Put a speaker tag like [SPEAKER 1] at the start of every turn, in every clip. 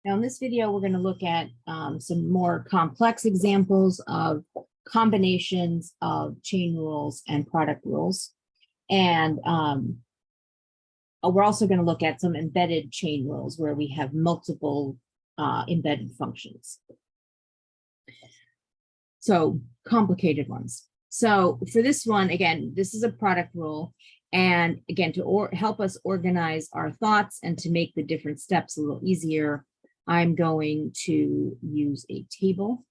[SPEAKER 1] Now in this video, we're going to look at some more complex examples of combinations of chain rules and product rules. And we're also going to look at some embedded chain rules where we have multiple embedded functions. So complicated ones. So for this one, again, this is a product rule. And again, to help us organize our thoughts and to make the different steps a little easier, I'm going to use a table.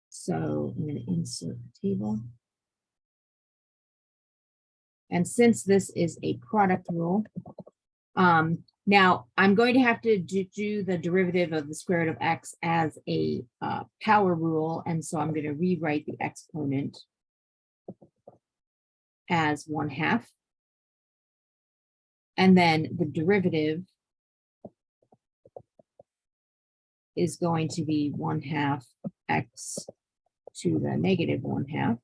[SPEAKER 1] So I'm going to insert the table. And since this is a product rule, now I'm going to have to do the derivative of the square root of x as a power rule. And so I'm going to rewrite the exponent as 1/2. And then the derivative is going to be 1/2 x to the negative 1/2.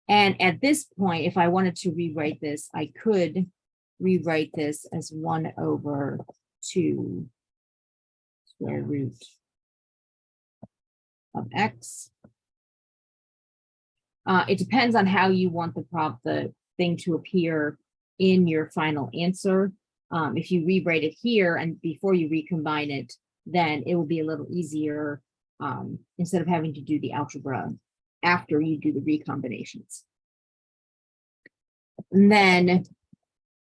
[SPEAKER 1] And at this point, if I wanted to rewrite this, I could rewrite this as 1/2 square root of x. It depends on how you want the thing to appear in your final answer. If you rewrite it here and before you recombine it, then it will be a little easier instead of having to do the algebra after you do the recombinations. And then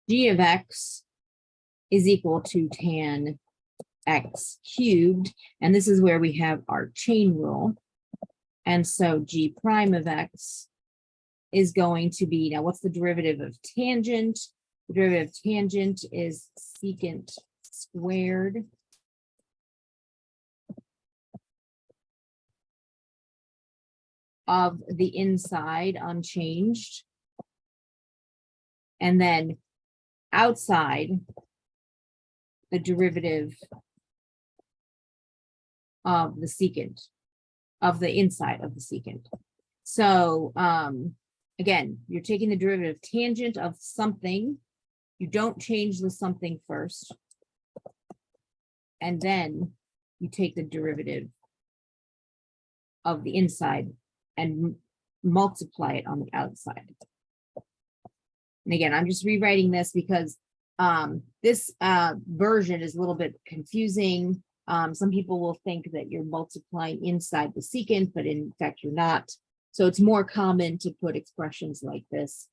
[SPEAKER 1] g of x is equal to tan x cubed. And this is where we have our chain rule. And so g prime of x is going to be, now what's the derivative of tangent? The derivative of tangent is secant squared of the inside unchanged. And then outside, the derivative of the secant, of the inside of the secant. So again, you're taking the derivative tangent of something. You don't change the something first. And then you take the derivative of the inside and multiply it on the outside. And again, I'm just rewriting this because this version is a little bit confusing. Some people will think that you're multiplying inside the secant, but in fact, you're not. So it's more common to put expressions like this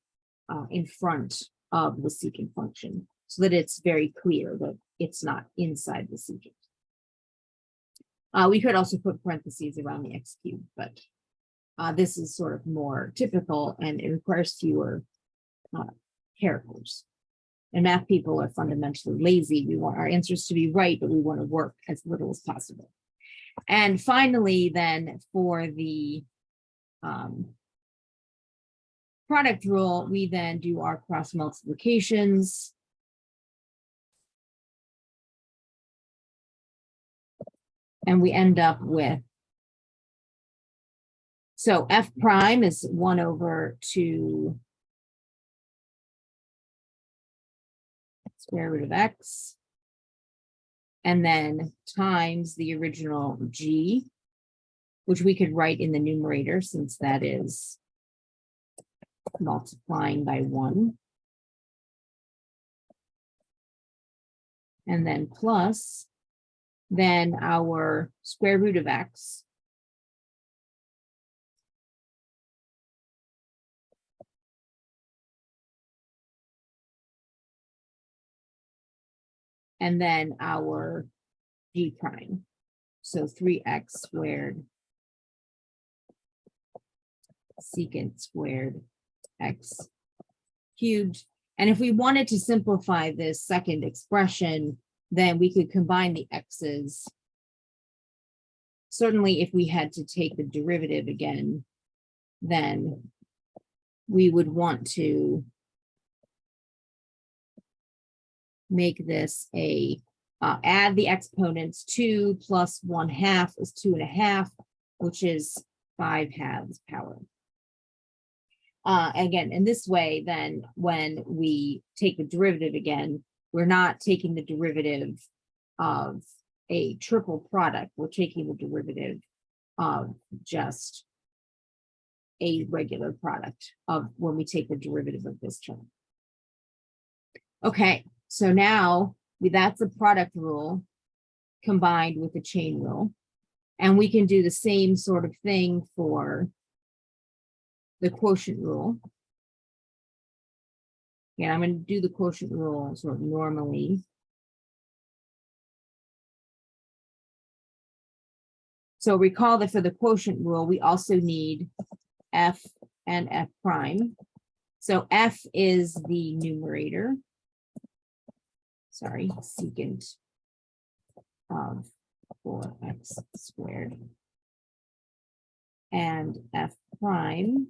[SPEAKER 1] in front of the secant function so that it's very clear that it's not inside the secant. We could also put parentheses around the x cubed, but this is sort of more typical and it requires fewer characters. And math people are fundamentally lazy. We want our answers to be right, but we want to work as little as possible. And finally, then for the product rule, we then do our cross multiplications. And we end up with, so f prime is 1/2 square root of x, and then times the original g, which we could write in the numerator since that is multiplying by 1. And then plus, then our square root of x, and then our g prime. So 3x squared secant squared x cubed. And if we wanted to simplify this second expression, then we could combine the x's. Certainly, if we had to take the derivative again, then we would want to make this a, add the exponents. 2 plus 1/2 is 2 1/2, which is 5/2 power. Again, in this way, then when we take the derivative again, we're not taking the derivative of a triple product. We're taking the derivative of just a regular product of when we take the derivative of this term. Okay, so now that's a product rule combined with the chain rule. And we can do the same sort of thing for the quotient rule. Yeah, I'm going to do the quotient rule sort of normally. So recall that for the quotient rule, we also need f and f prime. So f is the numerator. Sorry, secant of 4x squared. And f prime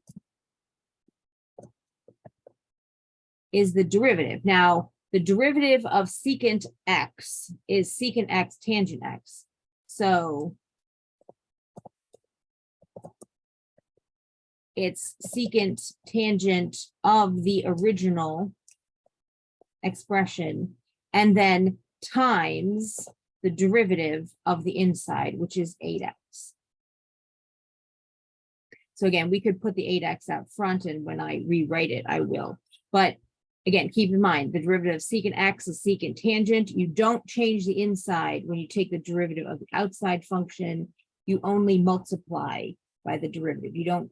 [SPEAKER 1] is the derivative. Now, the derivative of secant x is secant x tangent x. So it's secant tangent of the original expression, and then times the derivative of the inside, which is 8x. So again, we could put the 8x out front, and when I rewrite it, I will. But again, keep in mind, the derivative of secant x is secant tangent. You don't change the inside when you take the derivative of the outside function. You only multiply by the derivative. You don't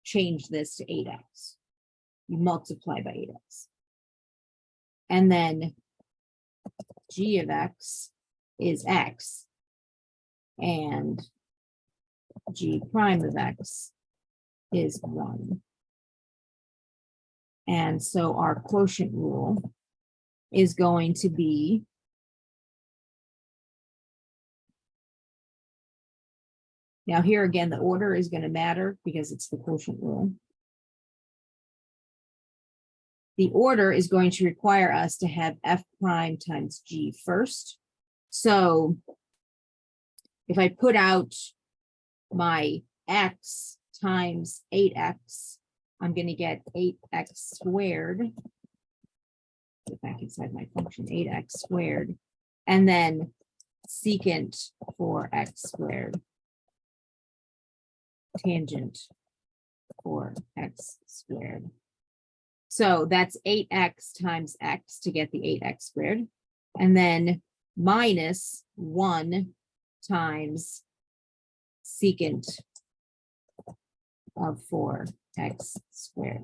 [SPEAKER 1] change this to 8x. You multiply by 8x. And then g of x is x, and g prime of x is 1. And so our quotient rule is going to be now here again, the order is going to matter because it's the quotient rule. The order is going to require us to have f prime times g first. So if I put out my x times 8x, I'm going to get 8x squared. Get back inside my function, 8x squared. And then secant 4x squared tangent 4x squared. So that's 8x times x to get the 8x squared. And then minus 1 times secant of 4x squared.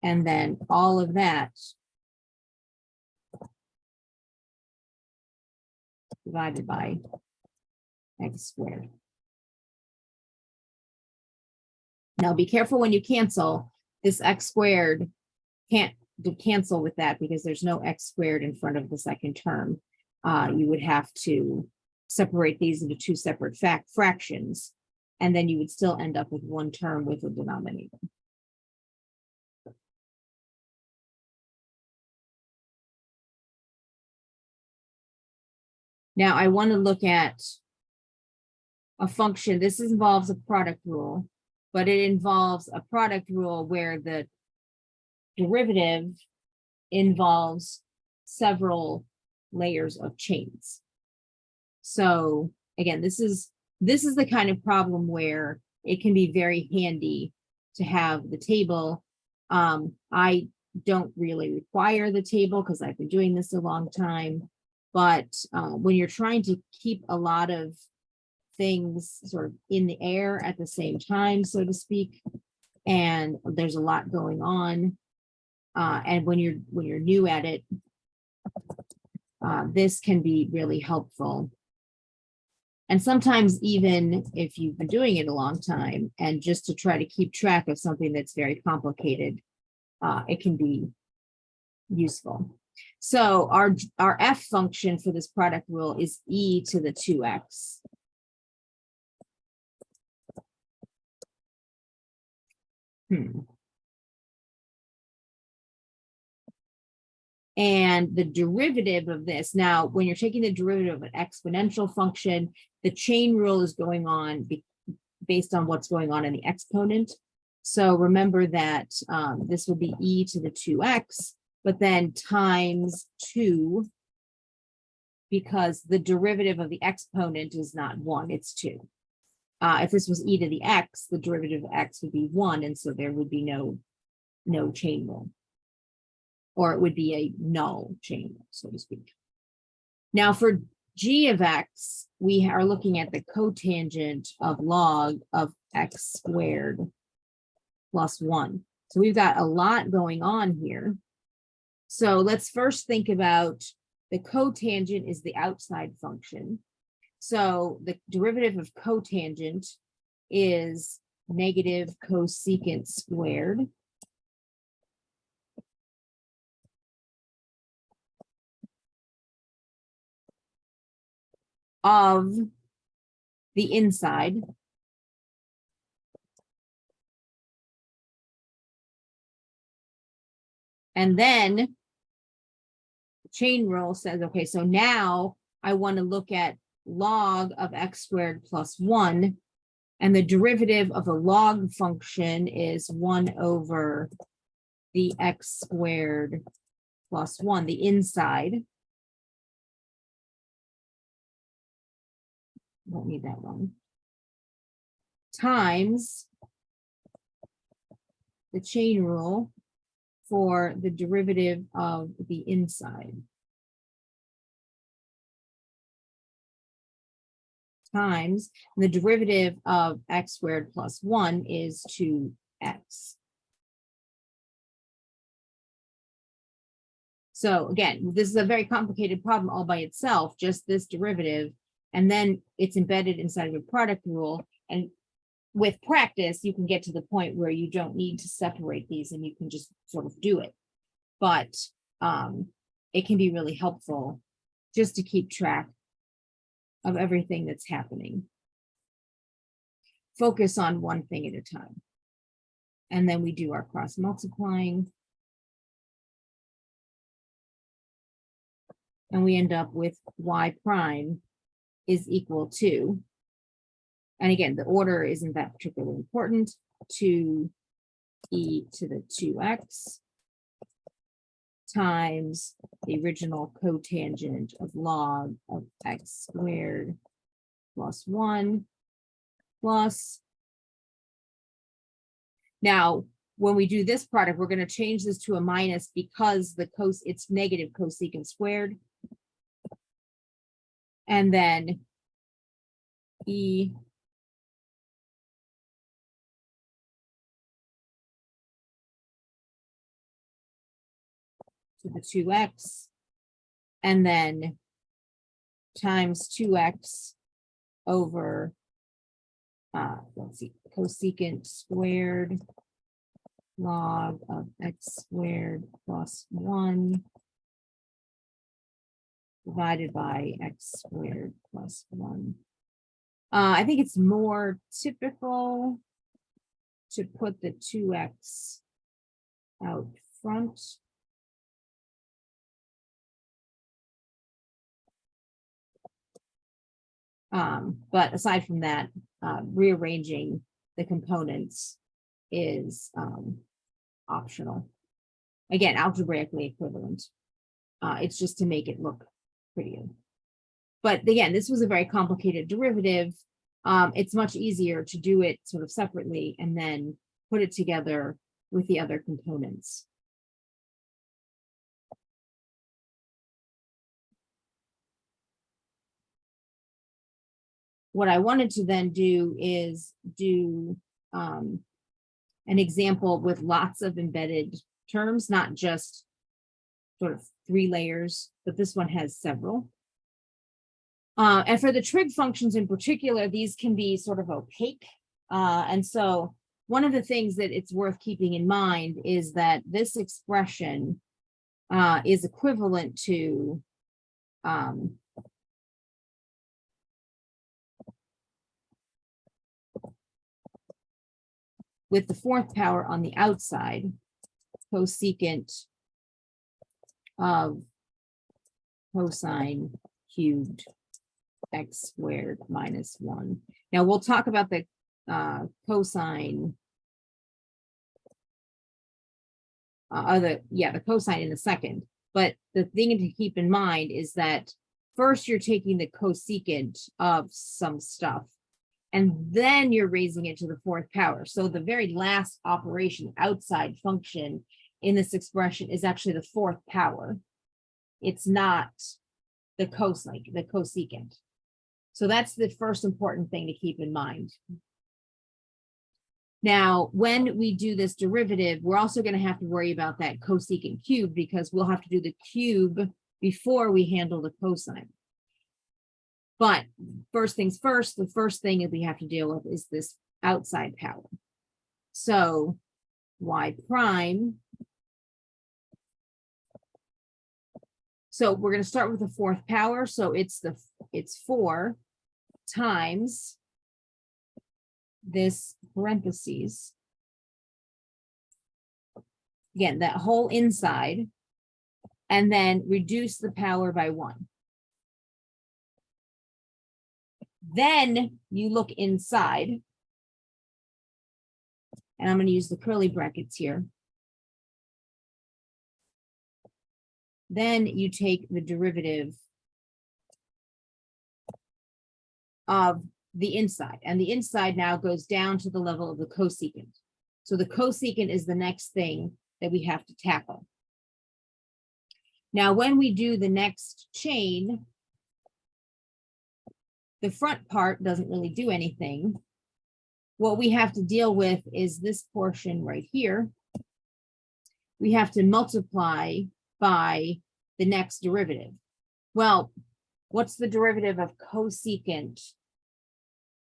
[SPEAKER 1] And then all of that divided by x squared. Now be careful when you cancel. This x squared can't cancel with that because there's no x squared in front of the second term. You would have to separate these into two separate fractions, and then you would still end up with one term with a denominator. Now I want to look at a function. This involves a product rule, but it involves a product rule where the derivative involves several layers of chains. So again, this is the kind of problem where it can be very handy to have the table. I don't really require the table because I've been doing this a long time, but when you're trying to keep a lot of things sort of in the air at the same time, so to speak, and there's a lot going on, and when you're new at it, this can be really helpful. And sometimes even if you've been doing it a long time, and just to try to keep track of something that's very complicated, it can be useful. So our f function for this product rule is e to the 2x. And the derivative of this, now when you're taking the derivative of an exponential function, the chain rule is going on based on what's going on in the exponent. So remember that this would be e to the 2x, but then times 2, because the derivative of the exponent is not 1, it's 2. If this was e to the x, the derivative of x would be 1, and so there would be no chain rule. Or it would be a null chain rule, so to speak. Now for g of x, we are looking at the cotangent of log of x squared plus 1. So we've got a lot going on here. So let's first think about the cotangent is the outside function. So the derivative of cotangent is negative cosecant squared of the inside and then the chain rule says, okay, so now I want to look at log of x squared plus 1, and the derivative of a log function is 1 over the x squared plus 1, the inside. Don't need that one. Times the chain rule for the derivative of the inside. Times the derivative of x squared plus 1 is 2x. So again, this is a very complicated problem all by itself, just this derivative, and then it's embedded inside of a product rule. And with practice, you can get to the point where you don't need to separate these and you can just sort of do it. But it can be really helpful just to keep track of everything that's happening. Focus on one thing at a time. And then we do our cross multiplying. And we end up with y prime is equal to, and again, the order isn't that particularly important, 2e to the 2x times the original cotangent of log of x squared plus 1 plus. Now, when we do this product, we're going to change this to a minus because it's negative cosecant squared. And then e to the 2x, and then times 2x over, let's see, cosecant squared log of x squared plus 1 divided by x squared plus 1. I think it's more typical to put the 2x out front. But aside from that, rearranging the components is optional. Again, algebraically equivalent. It's just to make it look prettier. But again, this was a very complicated derivative. It's much easier to do it sort of separately and then put it together with the other components. What I wanted to then do is do an example with lots of embedded terms, not just sort of 3 layers, but this one has several. And for the trig functions in particular, these can be sort of opaque. And so one of the things that it's worth keeping in mind is that this expression is equivalent to with the 4th power on the outside, cosecant of cosine cubed x squared minus 1. Now we'll talk about the cosine, the cosine in a second. But the thing to keep in mind is that first you're taking the cosecant of some stuff, and then you're raising it to the fourth power. So the very last operation, outside function in this expression, is actually the fourth power. It's not the cosine, the cosecant. So that's the first important thing to keep in mind. Now, when we do this derivative, we're also going to have to worry about that cosecant cube, because we'll have to do the cube before we handle the cosine. But first things first, the first thing that we have to deal with is this outside power. So y prime. So we're going to start with the fourth power. So it's 4 times this parentheses. Again, that whole inside, and then reduce the power by 1. Then you look inside, and I'm going to use the curly brackets here. Then you take the derivative of the inside, and the inside now goes down to the level of the cosecant. So the cosecant is the next thing that we have to tackle. Now, when we do the next chain, the front part doesn't really do anything. What we have to deal with is this portion right here. We have to multiply by the next derivative. Well, what's the derivative of cosecant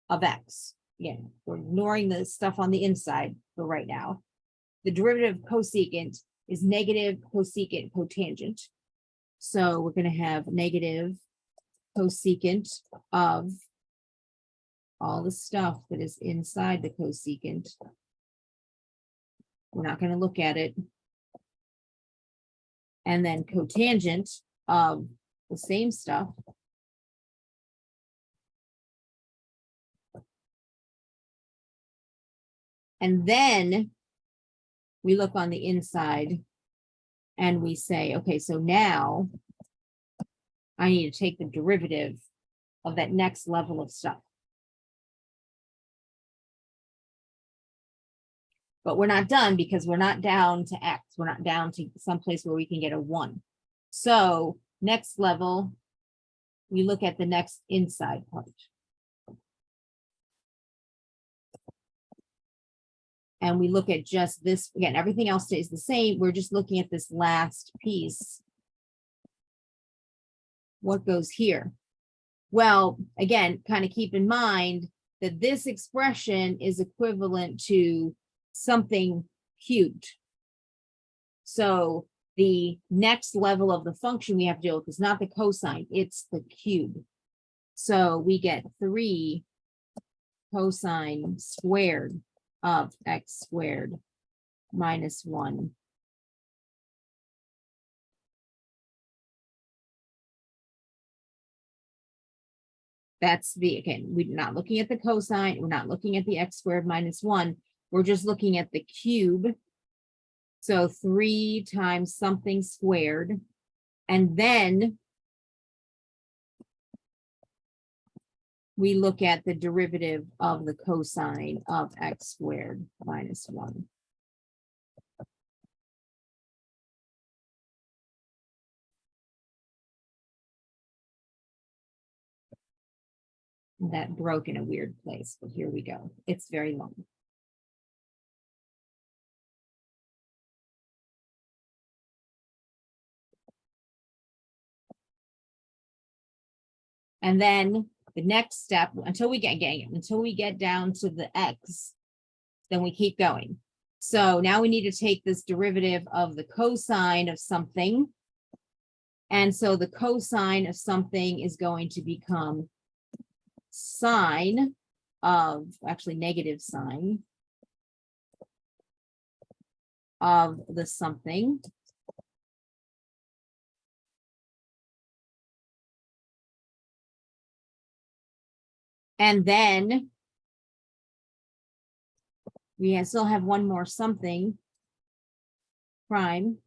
[SPEAKER 1] of x? Again, we're ignoring the stuff on the inside for right now. The derivative of cosecant is negative cosecant cotangent. So we're going to have negative cosecant of all the stuff that is inside the cosecant. We're not going to look at it. And then cotangent of the same stuff. And then we look on the inside and we say, okay, so now I need to take the derivative of that next level of stuff. But we're not done, because we're not down to x. We're not down to someplace where we can get a 1. So next level, we look at the next inside part. And we look at just this. Again, everything else stays the same. We're just looking at this last piece. What goes here? Well, again, kind of keep in mind that this expression is equivalent to something cubed. So the next level of the function we have to deal with is not the cosine, it's the cube. So we get 3 cosine squared of x squared minus 1. That's the, again, we're not looking at the cosine, we're not looking at the x squared minus 1. We're just looking at the cube. So 3 times something squared. And then we look at the derivative of the cosine of x squared minus 1. That broke in a weird place, but here we go. It's very long. And then the next step, until we get down to the x, then we keep going. So now we need to take this derivative of the cosine of something. And so the cosine of something is going to become sine of, actually negative sine of the something. And then we still have one more something prime.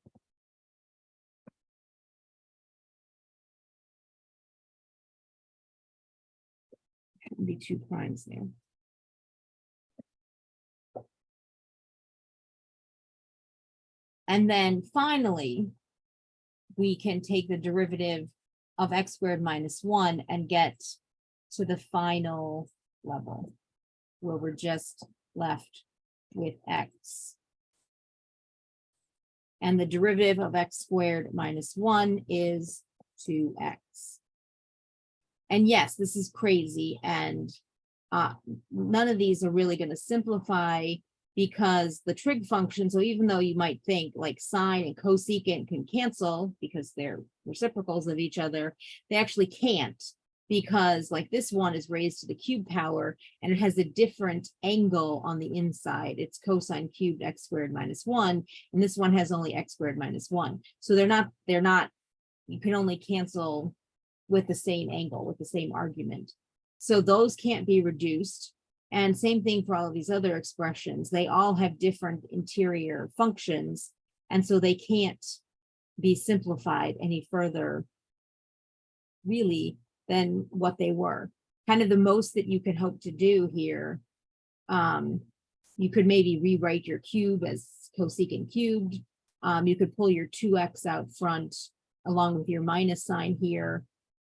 [SPEAKER 1] Shouldn't be two primes there. And then finally, we can take the derivative of x squared minus 1 and get to the final level where we're just left with x. And the derivative of x squared minus 1 is 2x. And yes, this is crazy. And none of these are really going to simplify because the trig function, so even though you might think like sine and cosecant can cancel because they're reciprocals of each other, they actually can't, because like this one is raised to the cube power and it has a different angle on the inside. It's cosine cubed x squared minus 1, and this one has only x squared minus 1. So they're not, you can only cancel with the same angle, with the same argument. So those can't be reduced. And same thing for all of these other expressions. They all have different interior functions, and so they can't be simplified any further, really, than what they were. Kind of the most that you could hope to do here, you could maybe rewrite your cube as cosecant cubed. You could pull your 2x out front along with your minus sign here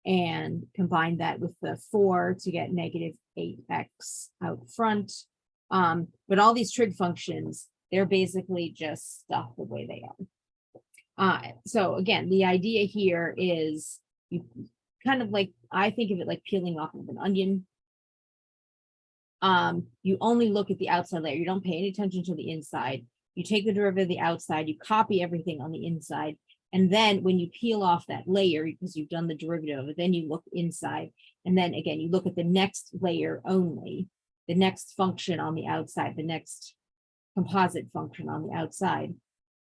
[SPEAKER 1] and combine that with the 4 to get negative 8x out front. But all these trig functions, they're basically just stuff the way they are. So again, the idea here is you kind of like, I think of it like peeling off of an onion. You only look at the outside layer. You don't pay any attention to the inside. You take the derivative of the outside, you copy everything on the inside. And then when you peel off that layer, because you've done the derivative of it, then you look inside. And then again, you look at the next layer only, the next function on the outside, the next composite function on the outside.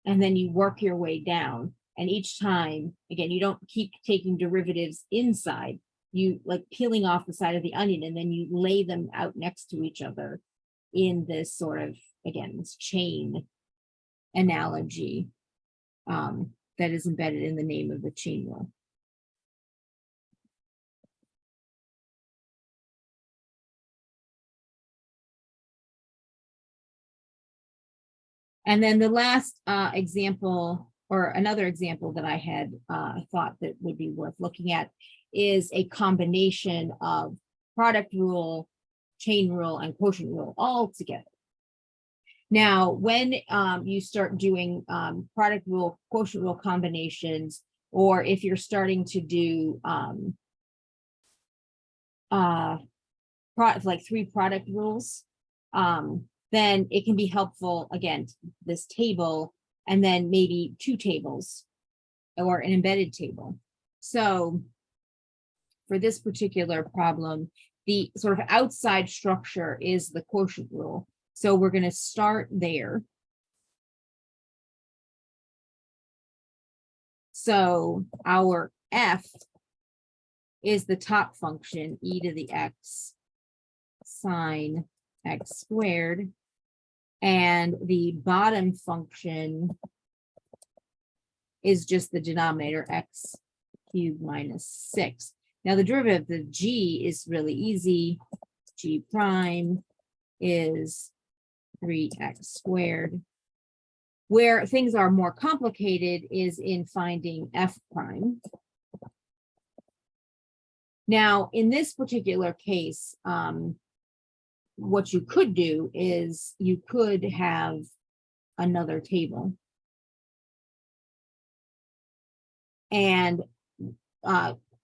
[SPEAKER 1] And then you work your way down. And each time, again, you don't keep taking derivatives inside. You like peeling off the side of the onion, and then you lay them out next to each other in this sort of, again, this chain analogy that is embedded in the name of the chain rule. And then the last example, or another example that I had thought that would be worth looking at, is a combination of product rule, chain rule, and quotient rule all together. Now, when you start doing product rule, quotient rule combinations, or if you're starting to do like 3 product rules, then it can be helpful, again, this table, and then maybe 2 tables or an embedded table. So for this particular problem, the sort of outside structure is the quotient rule. So we're going to start there. So our f is the top function, e to the x sine x squared. And the bottom function is just the denominator, x cubed minus 6. Now the derivative of the g is really easy. G prime is 3x squared. Where things are more complicated is in finding f prime. Now, in this particular case, what you could do is you could have another table. And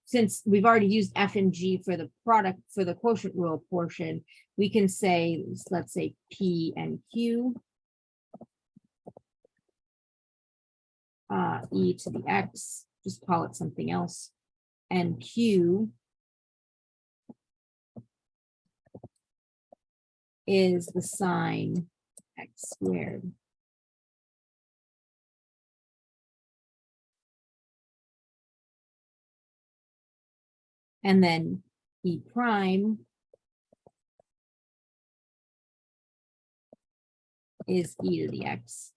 [SPEAKER 1] since we've already used f and g for the product, for the quotient rule portion, we can say, let's say p and q, e to the x, just call it something else, and q is the sine x squared. And then e prime is e to the x,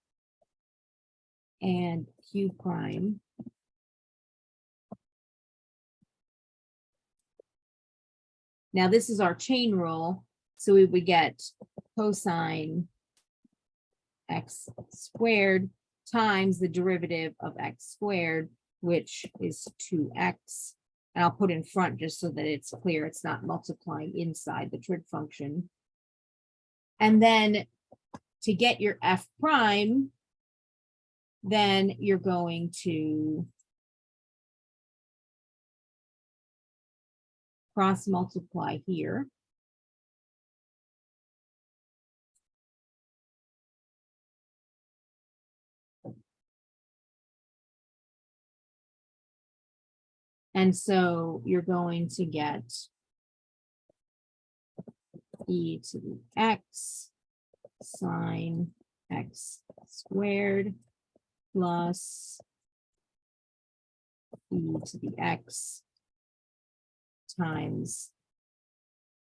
[SPEAKER 1] and q prime now this is our chain rule, so we would get cosine x squared times the derivative of x squared, which is 2x. And I'll put in front just so that it's clear it's not multiplying inside the trig function. And then to get your f prime, then you're going to cross multiply here. And so you're going to get e to the x sine x squared plus e to the x times,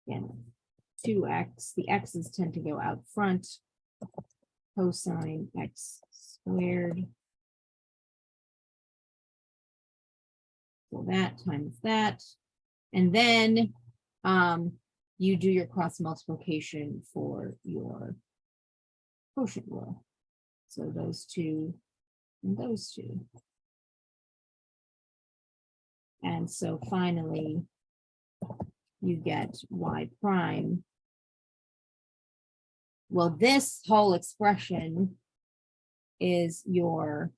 [SPEAKER 1] again, 2x. The x's tend to go out front. Cosine x squared. So that times that. And then you do your cross multiplication for your quotient rule. So those two and those two. And so finally, you get y prime. Well, this whole expression is your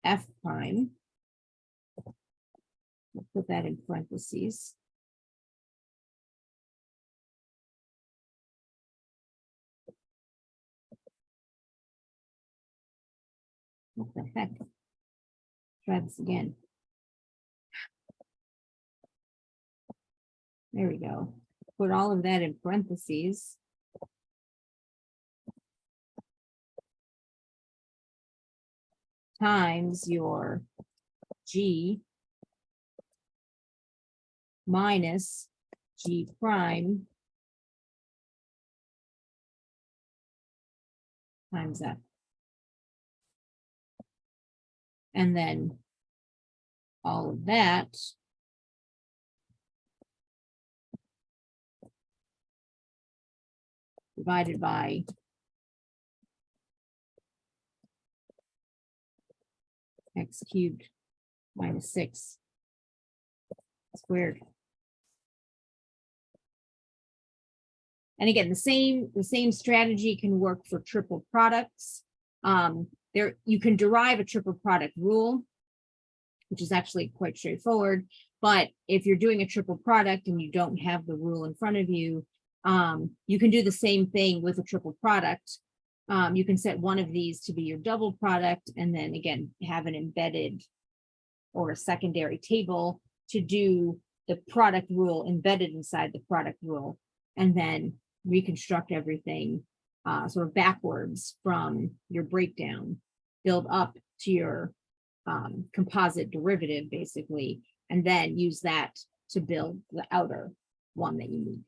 [SPEAKER 1] f prime. We'll put that in parentheses. What the heck? Try this again. There we go. Put all of that in parentheses. Times your g minus g prime times f. And then all of that divided by x cubed minus 6 squared. And again, the same strategy can work for triple products. There you can derive a triple product rule, which is actually quite straightforward. But if you're doing a triple product and you don't have the rule in front of you, you can do the same thing with a triple product. You can set one of these to be your double product, and then again, have an embedded or a secondary table to do the product rule embedded inside the product rule, and then reconstruct everything sort of backwards from your breakdown, build up to your composite derivative, basically, and then use that to build the outer one that you need.